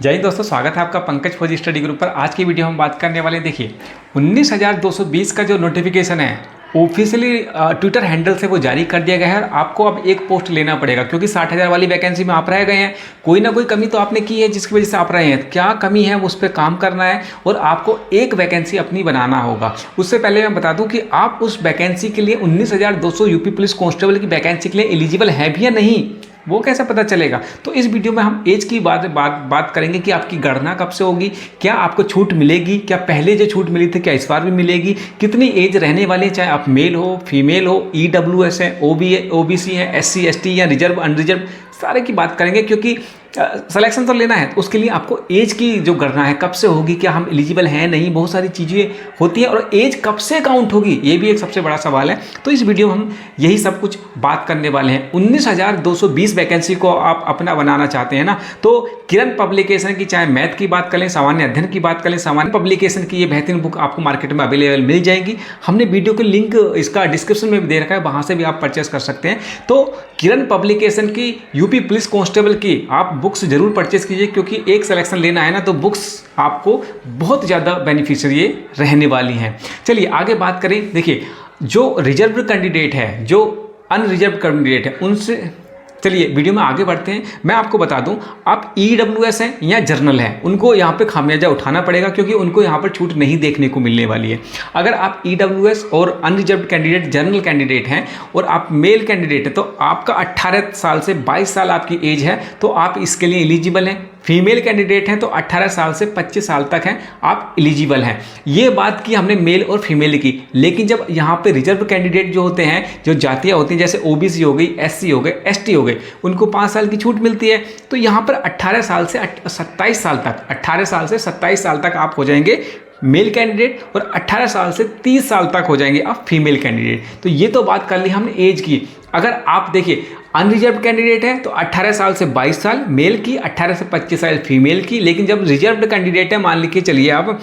जय हिंद दोस्तों, स्वागत है आपका पंकज फौजी स्टडी ग्रुप पर। आज की वीडियो हम बात करने वाले देखिए 19,220 का जो नोटिफिकेशन है ऑफिशियली ट्विटर हैंडल से वो जारी कर दिया गया है। और आपको अब एक पोस्ट लेना पड़ेगा क्योंकि 60,000 वाली वैकेंसी में आप रह गए हैं। कोई ना कोई कमी तो आपने की है जिसकी वजह से आप रहे हैं। क्या कमी है उस पर काम करना है और आपको एक वैकेंसी अपनी बनाना होगा। उससे पहले मैं बता दूं कि आप उस वैकेंसी के लिए 19,200 यूपी पुलिस कांस्टेबल की वैकेंसी के लिए एलिजिबल है भी या नहीं, वो कैसे पता चलेगा। तो इस वीडियो में हम एज की बात करेंगे कि आपकी गणना कब से होगी, क्या आपको छूट मिलेगी, क्या पहले जो छूट मिली थी क्या इस बार भी मिलेगी, कितनी एज रहने वाली है, चाहे आप मेल हो फीमेल हो, EWS है, OBC है, SC ST या रिजर्व अनरिजर्व, सारे की बात करेंगे। क्योंकि सिलेक्शन तो लेना है तो उसके लिए आपको एज की जो गणना है कब से होगी, क्या हम एलिजिबल हैं नहीं, बहुत सारी चीज़ें होती हैं। और एज कब से काउंट होगी ये भी एक सबसे बड़ा सवाल है। तो इस वीडियो में हम यही सब कुछ बात करने वाले हैं। 19,220 वैकेंसी को आप अपना बनाना चाहते हैं ना, तो किरण पब्लिकेशन की चाहे मैथ की बात करें, सामान्य अध्ययन की बात करें, सामान्य पब्लिकेशन की ये बेहतरीन बुक आपको मार्केट में अवेलेबल मिल जाएगी। हमने वीडियो के लिंक इसका डिस्क्रिप्शन में भी दे रखा है, वहाँ से भी आप परचेस कर सकते हैं। तो किरण पब्लिकेशन की यूपी पुलिस कांस्टेबल की आप बुक्स जरूर परचेस कीजिए क्योंकि एक सिलेक्शन लेना है ना, तो बुक्स आपको बहुत ज़्यादा बेनिफिशियरी रहने वाली हैं। चलिए आगे बात करें। देखिए जो रिजर्व कैंडिडेट है, जो अनरिजर्व कैंडिडेट है, उनसे चलिए वीडियो में आगे बढ़ते हैं। मैं आपको बता दूं, आप EWS हैं या जर्नल हैं, उनको यहाँ पे खामियाजा उठाना पड़ेगा क्योंकि उनको यहाँ पर छूट नहीं देखने को मिलने वाली है। अगर आप EWS और अनरिजर्व कैंडिडेट जर्नल कैंडिडेट हैं और आप मेल कैंडिडेट हैं तो आपका 18 साल से 22 साल आपकी एज है तो आप इसके लिए एलिजिबल हैं। फीमेल कैंडिडेट हैं तो 18 साल से 25 साल तक हैं आप एलिजिबल हैं। ये बात की हमने मेल और फीमेल की। लेकिन जब यहाँ पे रिजर्व कैंडिडेट जो होते हैं, जो जातियाँ होती हैं, जैसे OBC हो गई, SC हो गए, ST हो गए, उनको 5 साल की छूट मिलती है। तो यहाँ पर 18 साल से 27 साल तक, 18 साल से 27 साल तक आप हो जाएंगे मेल कैंडिडेट और 18 साल से 30 साल तक हो जाएंगे आप फीमेल कैंडिडेट। तो ये तो बात कर ली हमने एज की। अगर आप देखिए अनरिजर्व कैंडिडेट है तो 18 साल से 22 साल मेल की, 18 से 25 साल फीमेल की। लेकिन जब रिजर्व कैंडिडेट है, मान लीजिए चलिए आप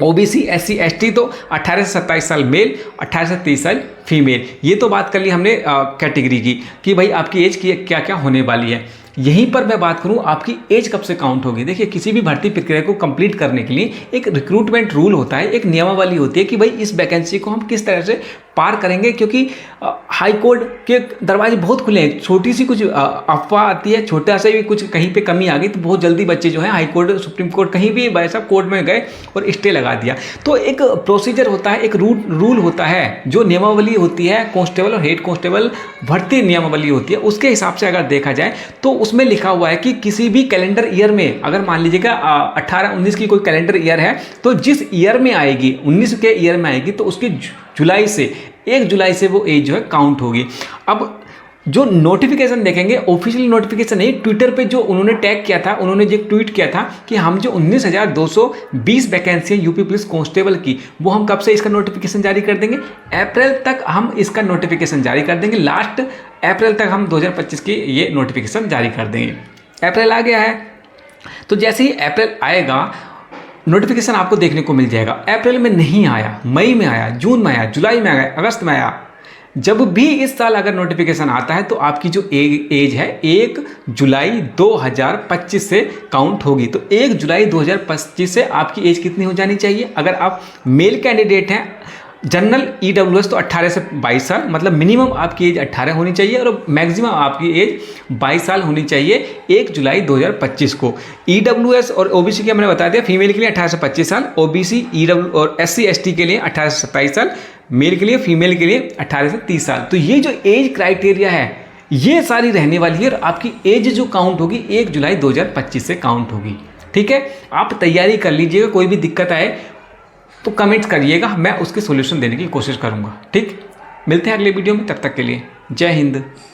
OBC SC ST, तो 18 से 27 साल मेल, 18 से 30 साल फीमेल। ये तो बात कर ली हमने कैटेगरी की कि भाई आपकी एज की क्या क्या होने वाली है। यहीं पर मैं बात करूं आपकी एज कब से काउंट होगी। देखिए किसी भी भर्ती प्रक्रिया को कंप्लीट करने के लिए एक रिक्रूटमेंट रूल होता है, एक नियमावली होती है कि भाई इस वैकेंसी को हम किस तरह से पार करेंगे। क्योंकि हाई कोर्ट के दरवाजे बहुत खुले हैं, छोटी सी कुछ अफवाह आती है, छोटा से भी कुछ कहीं पे कमी आ गई तो बहुत जल्दी बच्चे जो है हाई कोर्ट सुप्रीम कोर्ट कहीं भी वैसा कोर्ट में गए और स्टे लगा दिया। तो एक प्रोसीजर होता है, एक रूल होता है, जो नियमावली होती है कांस्टेबल और हेड कांस्टेबल भर्ती नियमावली होती है। उसके हिसाब से अगर देखा जाए तो उसमें लिखा हुआ है कि किसी भी कैलेंडर ईयर में, अगर मान लीजिएगा 18-19 की कोई कैलेंडर ईयर है तो जिस ईयर में आएगी, 19 के ईयर में आएगी, तो उसकी जुलाई से 1 जुलाई से वो एज जो है काउंट होगी। अब जो नोटिफिकेशन देखेंगे, ऑफिशियल नोटिफिकेशन नहीं, ट्विटर पे जो उन्होंने टैग किया था, उन्होंने जो ट्वीट किया था कि हम जो 19,220 वैकेंसी यूपी पुलिस कांस्टेबल की, वो हम कब से इसका नोटिफिकेशन जारी कर देंगे, अप्रैल तक हम इसका नोटिफिकेशन जारी कर देंगे। लास्ट अप्रैल तक हम 2025 की ये नोटिफिकेशन जारी कर देंगे। अप्रैल आ गया है तो जैसे ही अप्रैल आएगा नोटिफिकेशन आपको देखने को मिल जाएगा। अप्रैल में नहीं आया, मई में आया, जून में आया, जुलाई में आया, अगस्त में आया, जब भी इस साल अगर नोटिफिकेशन आता है तो आपकी जो एज है 1 जुलाई 2025 से काउंट होगी। तो 1 जुलाई 2025 से आपकी एज कितनी हो जानी चाहिए। अगर आप मेल कैंडिडेट हैं जनरल EWS तो 18 से 22 साल, मतलब मिनिमम आपकी एज 18 होनी चाहिए और मैक्सिमम आपकी एज 22 साल होनी चाहिए 1 जुलाई 2025 को। EWS और OBC के मैंने बता दिया, फीमेल के लिए 18 से 25 साल, OBC EW और SC ST के लिए 18 से 27 साल, मेल के लिए फीमेल के लिए 18 से 30 साल। तो ये जो एज क्राइटेरिया है ये सारी रहने वाली है और आपकी एज जो काउंट होगी 1 जुलाई 2025 से काउंट होगी। ठीक है, आप तैयारी कर लीजिएगा, कोई भी दिक्कत आए तो कमेंट करिएगा, मैं उसके सॉल्यूशन देने की कोशिश करूंगा। ठीक, मिलते हैं अगले वीडियो में, तब तक के लिए जय हिंद।